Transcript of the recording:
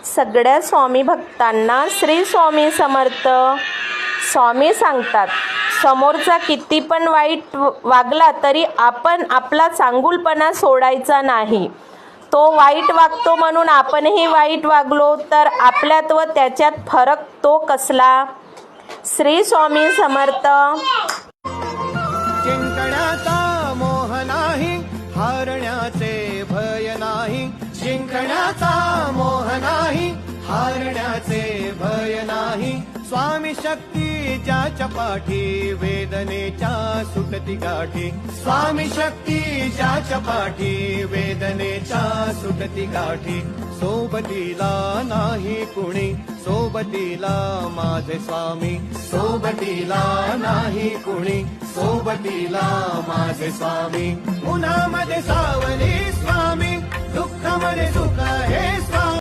सगळ्या स्वामी भक्तांना श्री स्वामी समर्थ. स्वामी सांगतात, समोरचा किती पण वाईट वागला तरी आपण आपला चांगुलपणा सोडायचा नाही. तो वाईट वागतो म्हणून आपणही वाईट वागलो तर आपल्यात व त्याच्यात फरक तो कसला. श्री स्वामी समर्थ. जिंकण्याचा मोह नाही, हारण्याचे भय नाही. जिंकण्याचा मोह नाही, हारण्याचे भय नाही. स्वामी शक्ती ज्याच्या पाठी, वेदनेच्या सुटती गाठी. स्वामी शक्ती ज्याच्या पाठी, वेदनेच्या सुटती गाठी. सोबतीला नाही कुणी, सोबतीला माझे स्वामी. सोबतीला नाही कुणी, सोबतीला माझे स्वामी. उन्हामध्ये सावली स्वामी, दुःखामध्ये सुख हे स्वामी.